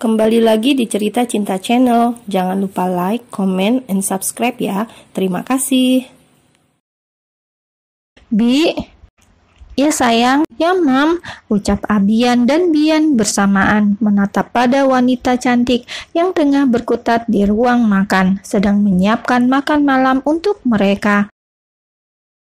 Kembali lagi di Cerita Cinta Channel. Jangan lupa like, comment, and subscribe ya. Terima kasih. Bi, ya sayang, ya mam, ucap Abian dan Bian bersamaan menatap pada wanita cantik yang tengah berkutat di ruang makan, sedang menyiapkan makan malam untuk mereka.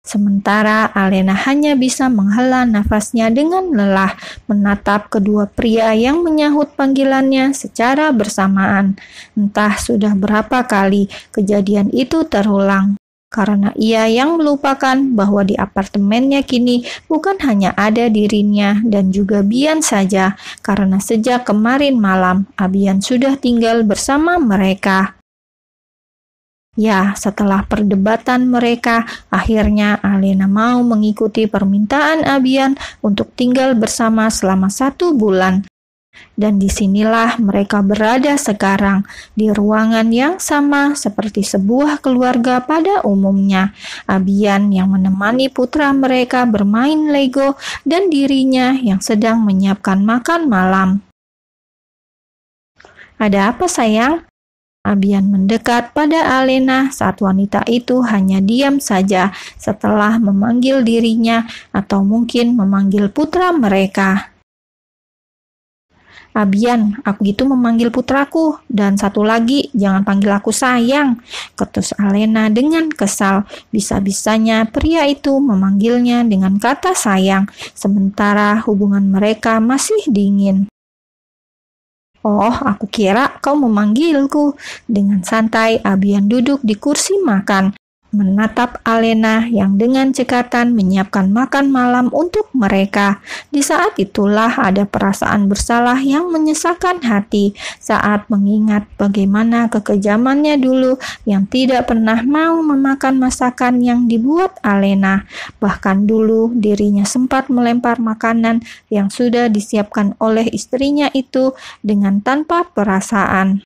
Sementara Alena hanya bisa menghela nafasnya dengan lelah, menatap kedua pria yang menyahut panggilannya secara bersamaan. Entah sudah berapa kali kejadian itu terulang. Karena ia yang melupakan bahwa di apartemennya kini bukan hanya ada dirinya dan juga Bian saja, karena sejak kemarin malam Abian sudah tinggal bersama mereka. Ya, setelah perdebatan mereka, akhirnya Alena mau mengikuti permintaan Abian untuk tinggal bersama selama 1 bulan. Dan disinilah mereka berada sekarang, di ruangan yang sama seperti sebuah keluarga pada umumnya. Abian yang menemani putra mereka bermain Lego dan dirinya yang sedang menyiapkan makan malam. "Ada apa sayang?" Abian mendekat pada Alena saat wanita itu hanya diam saja setelah memanggil dirinya atau mungkin memanggil putra mereka. "Abian, aku gitu memanggil putraku, dan satu lagi, jangan panggil aku sayang," ketus Alena dengan kesal. Bisa-bisanya pria itu memanggilnya dengan kata sayang, sementara hubungan mereka masih dingin. "Oh, aku kira kau memanggilku." Dengan santai, Abian duduk di kursi makan, menatap Alena yang dengan cekatan menyiapkan makan malam untuk mereka. Di saat itulah ada perasaan bersalah yang menyesakkan hati saat mengingat bagaimana kekejamannya dulu yang tidak pernah mau memakan masakan yang dibuat Alena. Bahkan dulu dirinya sempat melempar makanan yang sudah disiapkan oleh istrinya itu dengan tanpa perasaan.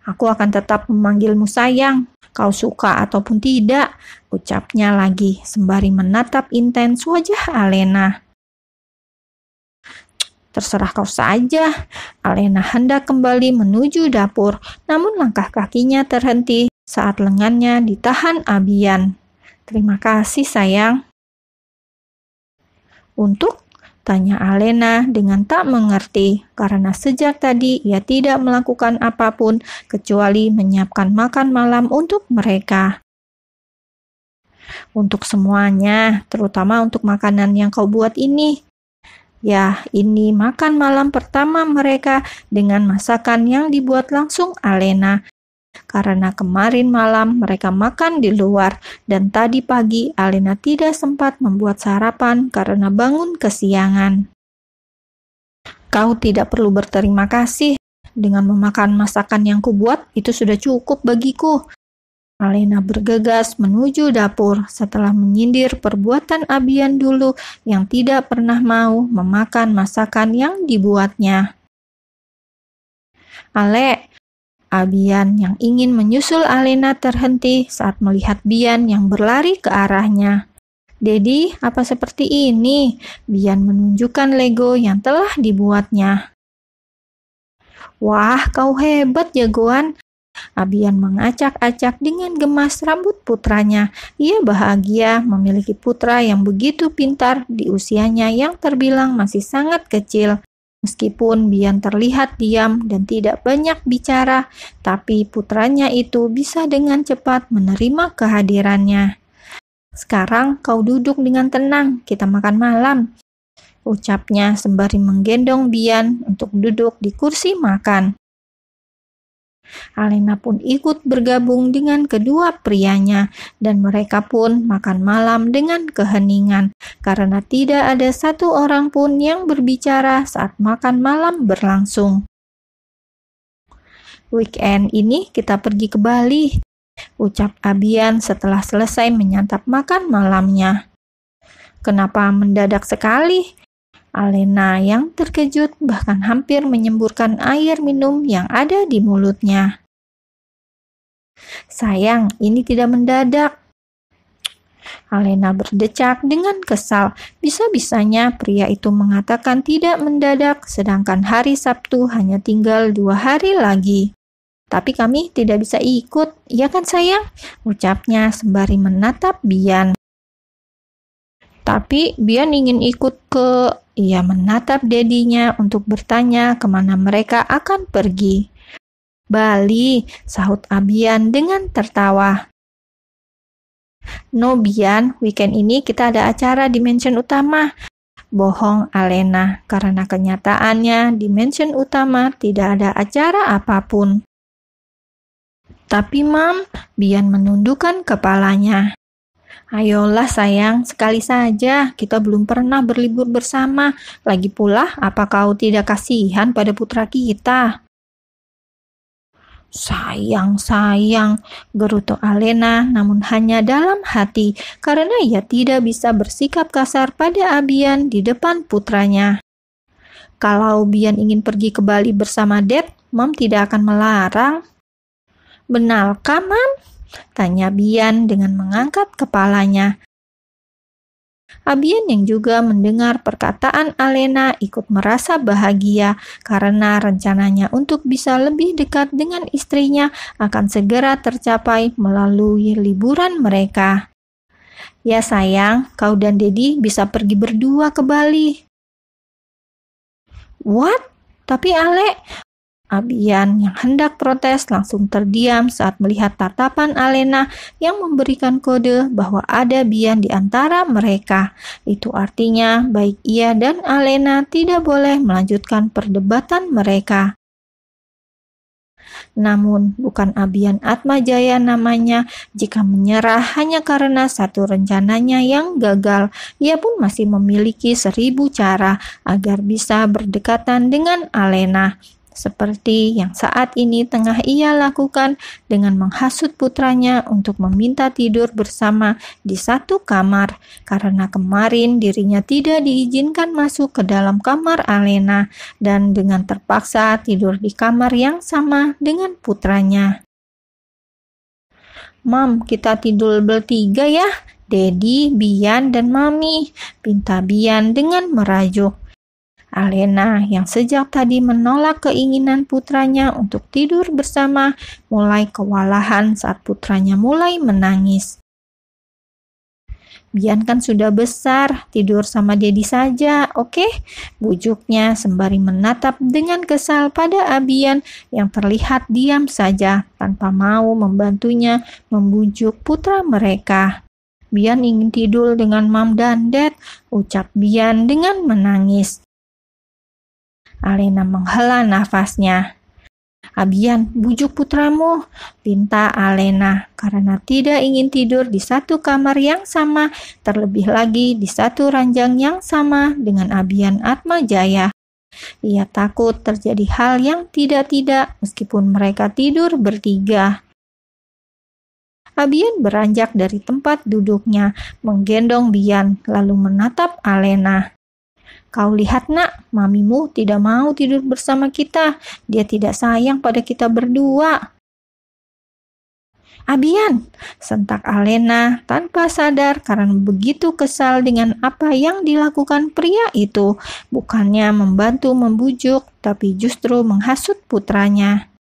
"Aku akan tetap memanggilmu sayang, kau suka ataupun tidak," ucapnya lagi sembari menatap intens wajah Alena. "Terserah kau saja." Alena hendak kembali menuju dapur, namun langkah kakinya terhenti saat lengannya ditahan Abian. "Terima kasih sayang." "Untuk?" tanya Alena dengan tak mengerti, karena sejak tadi ia tidak melakukan apapun kecuali menyiapkan makan malam untuk mereka. "Untuk semuanya, terutama untuk makanan yang kau buat ini." Ya, ini makan malam pertama mereka dengan masakan yang dibuat langsung Alena. Karena kemarin malam mereka makan di luar dan tadi pagi Alena tidak sempat membuat sarapan karena bangun kesiangan. "Kau tidak perlu berterima kasih. Dengan memakan masakan yang kubuat itu sudah cukup bagiku." Alena bergegas menuju dapur setelah menyindir perbuatan Abian dulu yang tidak pernah mau memakan masakan yang dibuatnya. "Ale," Abian yang ingin menyusul Alena terhenti saat melihat Bian yang berlari ke arahnya. "Dedi, apa seperti ini?" Bian menunjukkan Lego yang telah dibuatnya. "Wah, kau hebat jagoan." Abian mengacak-acak dengan gemas rambut putranya. Ia bahagia memiliki putra yang begitu pintar di usianya yang terbilang masih sangat kecil. Meskipun Bian terlihat diam dan tidak banyak bicara, tapi putranya itu bisa dengan cepat menerima kehadirannya. "Sekarang kau duduk dengan tenang, kita makan malam," ucapnya sembari menggendong Bian untuk duduk di kursi makan. Alena pun ikut bergabung dengan kedua prianya dan mereka pun makan malam dengan keheningan karena tidak ada satu orang pun yang berbicara saat makan malam berlangsung. "Weekend ini kita pergi ke Bali," ucap Abian setelah selesai menyantap makan malamnya. "Kenapa mendadak sekali?" Alena yang terkejut bahkan hampir menyemburkan air minum yang ada di mulutnya. "Sayang, ini tidak mendadak." Alena berdecak dengan kesal. Bisa-bisanya pria itu mengatakan tidak mendadak, sedangkan hari Sabtu hanya tinggal 2 hari lagi. Tapi kami tidak bisa ikut, iya kan sayang? Ucapnya sembari menatap Bian. Tapi Bian ingin ikut ke... Ia menatap dedinya untuk bertanya kemana mereka akan pergi. Bali, sahut Abian dengan tertawa. No Bian, weekend ini kita ada acara di mansion utama. Bohong Alena, karena kenyataannya di mansion utama tidak ada acara apapun. Tapi Mam, Bian menundukkan kepalanya. Ayolah sayang, sekali saja, kita belum pernah berlibur bersama. Lagi pula, apa kau tidak kasihan pada putra kita? Sayang, gerutu Alena, namun hanya dalam hati, karena ia tidak bisa bersikap kasar pada Abian di depan putranya. Kalau Bian ingin pergi ke Bali bersama Dad, Mam tidak akan melarang. Benarkah, Mam? Tanya Bian dengan mengangkat kepalanya. Abian yang juga mendengar perkataan Alena ikut merasa bahagia karena rencananya untuk bisa lebih dekat dengan istrinya akan segera tercapai melalui liburan mereka. Ya sayang, kau dan Dedi bisa pergi berdua ke Bali. What? Tapi Ale... Abian yang hendak protes langsung terdiam saat melihat tatapan Alena yang memberikan kode bahwa ada Bian di antara mereka. Itu artinya baik ia dan Alena tidak boleh melanjutkan perdebatan mereka. Namun bukan Abian Atmajaya namanya jika menyerah hanya karena satu rencananya yang gagal. Ia pun masih memiliki 1000 cara agar bisa berdekatan dengan Alena. Seperti yang saat ini tengah ia lakukan dengan menghasut putranya untuk meminta tidur bersama di satu kamar, karena kemarin dirinya tidak diizinkan masuk ke dalam kamar Alena dan dengan terpaksa tidur di kamar yang sama dengan putranya. Mam, kita tidur bertiga ya, Dedi, Bian, dan Mami, pinta Bian dengan merajuk. Alena yang sejak tadi menolak keinginan putranya untuk tidur bersama mulai kewalahan saat putranya mulai menangis. Bian kan sudah besar, tidur sama Dedi saja, oke? Bujuknya sembari menatap dengan kesal pada Abian yang terlihat diam saja tanpa mau membantunya membujuk putra mereka. Bian ingin tidur dengan Mam dan Dad, ucap Bian dengan menangis. Alena menghela nafasnya. Abian, bujuk putramu, pinta Alena, karena tidak ingin tidur di satu kamar yang sama, terlebih lagi di satu ranjang yang sama dengan Abian Atmajaya. Ia takut terjadi hal yang tidak-tidak meskipun mereka tidur bertiga. Abian beranjak dari tempat duduknya, menggendong Bian, lalu menatap Alena. Kau lihat nak, mamimu tidak mau tidur bersama kita. Dia tidak sayang pada kita berdua. Abian, sentak Alena tanpa sadar karena begitu kesal dengan apa yang dilakukan pria itu. Bukannya membantu membujuk, tapi justru menghasut putranya.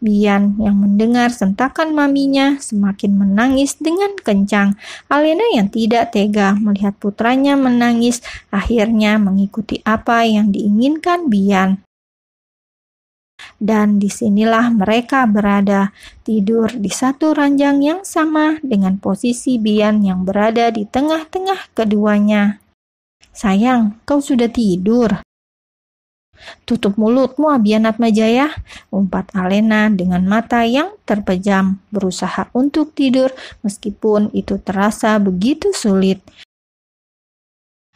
Bian yang mendengar sentakan maminya semakin menangis dengan kencang. Alena yang tidak tega melihat putranya menangis akhirnya mengikuti apa yang diinginkan Bian. Dan disinilah mereka berada, tidur di satu ranjang yang sama dengan posisi Bian yang berada di tengah-tengah keduanya. Sayang, kau sudah tidur? Tutup mulutmu, Abian Atmajaya, umpat Alena dengan mata yang terpejam, berusaha untuk tidur meskipun itu terasa begitu sulit.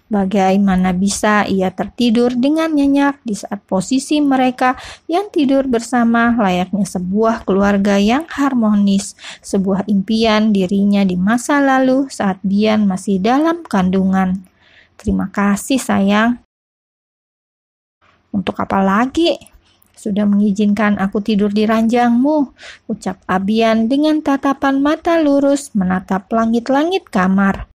Bagaimana bisa ia tertidur dengan nyenyak di saat posisi mereka yang tidur bersama layaknya sebuah keluarga yang harmonis, sebuah impian dirinya di masa lalu saat Bian masih dalam kandungan. Terima kasih sayang. Untuk apa lagi? Sudah mengizinkan aku tidur di ranjangmu, ucap Abian dengan tatapan mata lurus menatap langit-langit kamar.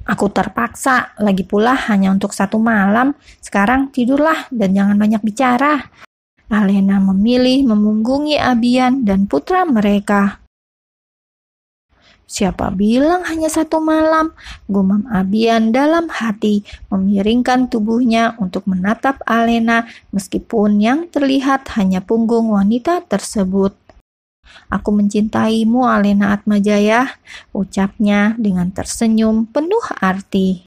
Aku terpaksa, lagi pula hanya untuk 1 malam. Sekarang tidurlah dan jangan banyak bicara. Alena memilih memunggungi Abian dan putra mereka. Siapa bilang hanya 1 malam? Gumam Abian dalam hati, memiringkan tubuhnya untuk menatap Alena meskipun yang terlihat hanya punggung wanita tersebut. Aku mencintaimu, Alena Atmajaya, ucapnya dengan tersenyum penuh arti.